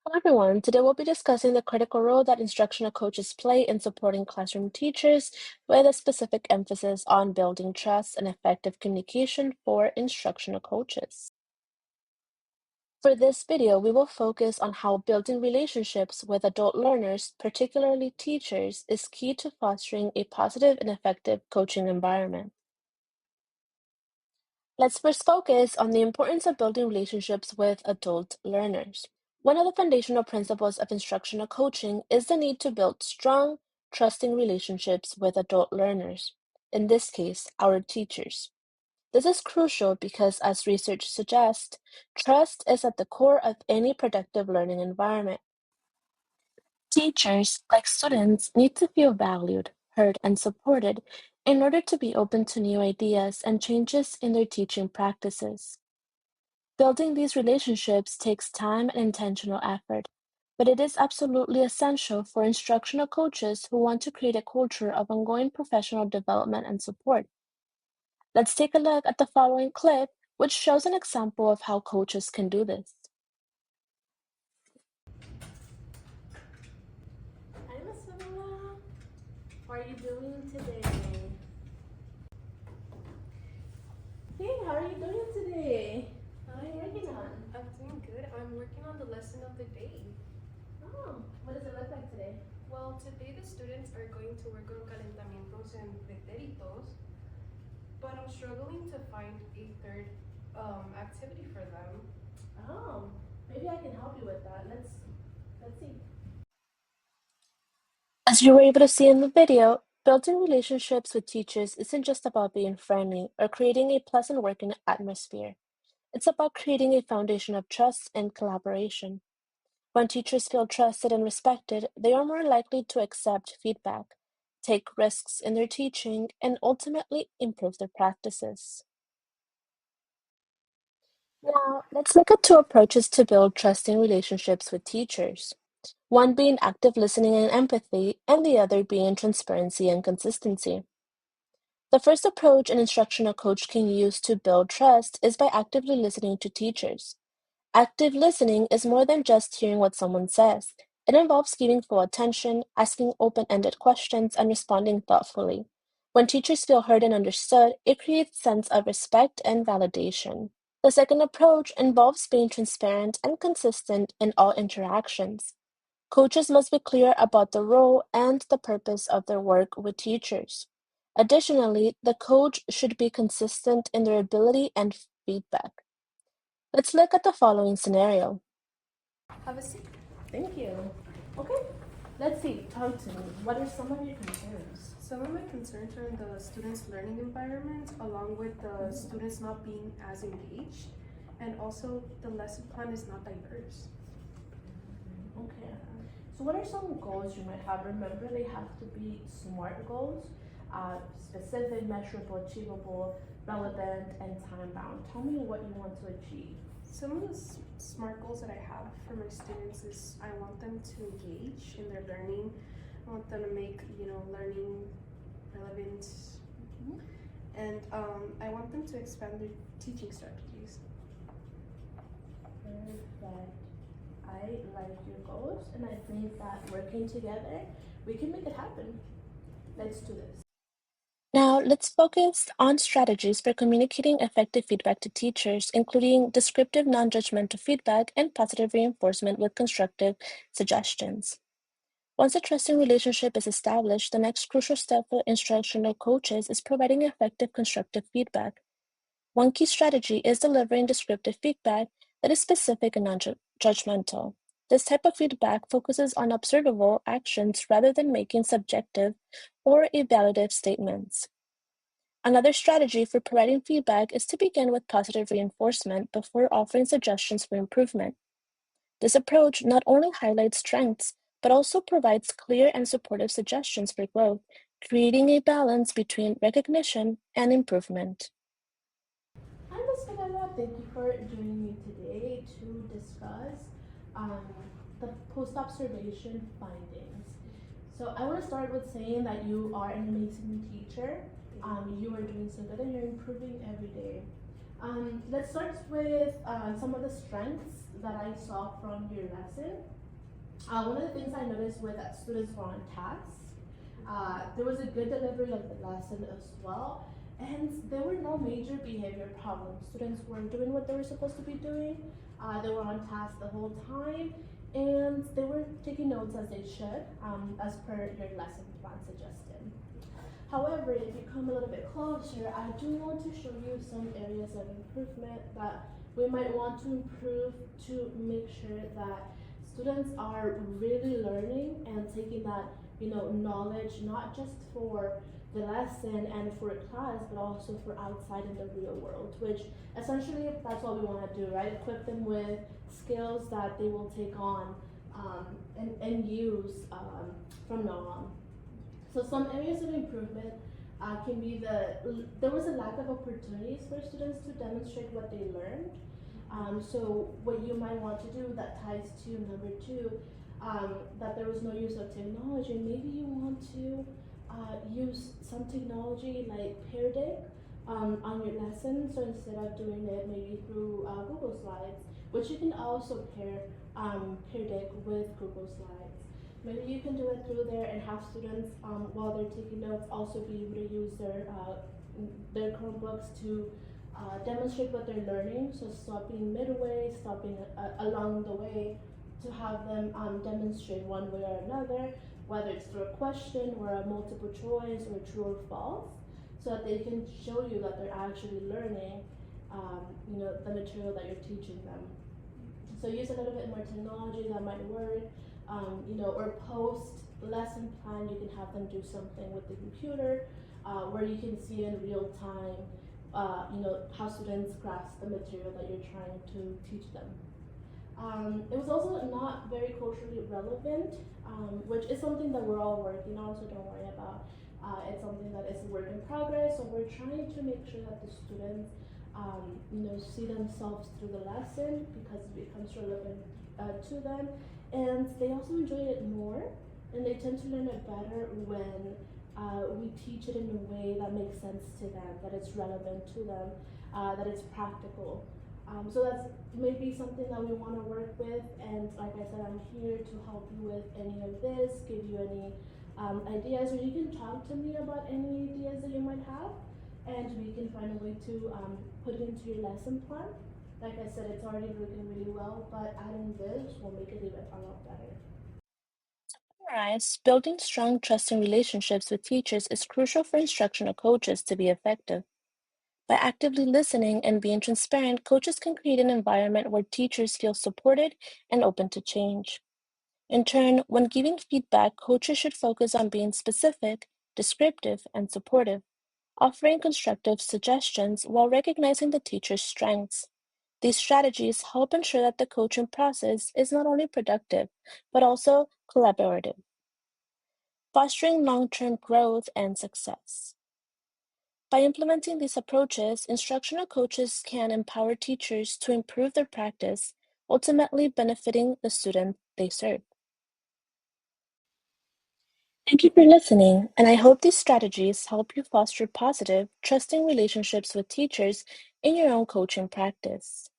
Hello everyone, today we'll be discussing the critical role that instructional coaches play in supporting classroom teachers with a specific emphasis on building trust and effective communication for instructional coaches. For this video, we will focus on how building relationships with adult learners, particularly teachers, is key to fostering a positive and effective coaching environment. Let's first focus on the importance of building relationships with adult learners. One of the foundational principles of instructional coaching is the need to build strong, trusting relationships with adult learners, in this case, our teachers. This is crucial because, as research suggests, trust is at the core of any productive learning environment. Teachers, like students, need to feel valued, heard, and supported in order to be open to new ideas and changes in their teaching practices. Building these relationships takes time and intentional effort, but it is absolutely essential for instructional coaches who want to create a culture of ongoing professional development and support. Let's take a look at the following clip, which shows an example of how coaches can do this. Hi, Miss Vanilla. How are you doing today? Hey, how are you doing today? What are you working on? I'm doing good. I'm working on the lesson of the day. Oh, what does it look like today? Well, today the students are going to work on calentamientos and pretéritos, but I'm struggling to find a third activity for them. Oh, maybe I can help you with that. Let's see. As you were able to see in the video, building relationships with teachers isn't just about being friendly or creating a pleasant working atmosphere. It's about creating a foundation of trust and collaboration. When teachers feel trusted and respected, they are more likely to accept feedback, take risks in their teaching, and ultimately improve their practices. Now, let's look at two approaches to build trusting relationships with teachers. One being active listening and empathy, and the other being transparency and consistency. The first approach an instructional coach can use to build trust is by actively listening to teachers. Active listening is more than just hearing what someone says. It involves giving full attention, asking open-ended questions, and responding thoughtfully. When teachers feel heard and understood, it creates a sense of respect and validation. The second approach involves being transparent and consistent in all interactions. Coaches must be clear about the role and the purpose of their work with teachers. Additionally, the coach should be consistent in their ability and feedback. Let's look at the following scenario. Have a seat. Thank you. Okay, let's see. Talk to me. What are some of your concerns? Some of my concerns are in the students' learning environment, along with the students not being as engaged, and also the lesson plan is not diverse. Okay. So what are some goals you might have? Remember, they have to be SMART goals, specific, measurable, achievable, relevant, and time-bound. Tell me what you want to achieve. Some of the SMART goals that I have for my students is I want them to engage in their learning. I want them to make, learning relevant. And I want them to expand their teaching strategies. Perfect. I like your goals, and I think that working together, we can make it happen. Let's do this. Now, let's focus on strategies for communicating effective feedback to teachers, including descriptive non-judgmental feedback and positive reinforcement with constructive suggestions. Once a trusting relationship is established, the next crucial step for instructional coaches is providing effective constructive feedback. One key strategy is delivering descriptive feedback that is specific and non-judgmental. This type of feedback focuses on observable actions rather than making subjective or evaluative statements. Another strategy for providing feedback is to begin with positive reinforcement before offering suggestions for improvement. This approach not only highlights strengths, but also provides clear and supportive suggestions for growth, creating a balance between recognition and improvement. Hi, Ms. Vanilla. Thank you for joining me today to discuss um, the post-observation findings. So I want to start with saying that you are an amazing teacher. You are doing so good and you're improving every day. Let's start with some of the strengths that I saw from your lesson. One of the things I noticed was that students were on task. There was a good delivery of the lesson as well, and there were no major behavior problems. Students were doing what they were supposed to be doing. They were on task the whole time, and they were taking notes as they should, as per your lesson plan suggested. However, if you come a little bit closer, I do want to show you some areas of improvement that we might want to improve to make sure that students are really learning and taking that, knowledge not just for the lesson and for class, but also for outside in the real world, which essentially that's what we want to do, right? Equip them with skills that they will take on and use from now on. So some areas of improvement can be there was a lack of opportunities for students to demonstrate what they learned. So what you might want to do that ties to number two, that there was no use of technology. Maybe you want to use some technology like Pear Deck on your lesson. So instead of doing it maybe through Google Slides, which you can also pair Pear Deck with Google Slides. Maybe you can do it through there and have students, while they're taking notes, also be able to use their Chromebooks to demonstrate what they're learning. So stopping midway, stopping along the way, to have them demonstrate one way or another, whether it's through a question or a multiple choice or true or false, so that they can show you that they're actually learning, the material that you're teaching them. So use a little bit more technology that might work, or post lesson plan. You can have them do something with the computer, where you can see in real time, how students grasp the material that you're trying to teach them. It was also not very culturally relevant, which is something that we're all working on, so don't worry about. It's something that is a work in progress, so we're trying to make sure that the students, see themselves through the lesson because it becomes relevant to them, and they also enjoy it more, and they tend to learn it better when we teach it in a way that makes sense to them, that it's relevant to them, that it's practical. So that's maybe something that we want to work with, and like I said, I'm here to help you with any of this, give you any ideas, or you can talk to me about any ideas that you might have, and we can find a way to put it into your lesson plan. Like I said, it's already working really well, but adding this will make it even a lot better. Summarize, building strong, trusting relationships with teachers is crucial for instructional coaches to be effective. By actively listening and being transparent, coaches can create an environment where teachers feel supported and open to change. In turn, when giving feedback, coaches should focus on being specific, descriptive, and supportive, offering constructive suggestions while recognizing the teacher's strengths. These strategies help ensure that the coaching process is not only productive, but also collaborative, fostering long-term growth and success. By implementing these approaches, instructional coaches can empower teachers to improve their practice, ultimately benefiting the student they serve. Thank you for listening, and I hope these strategies help you foster positive, trusting relationships with teachers in your own coaching practice.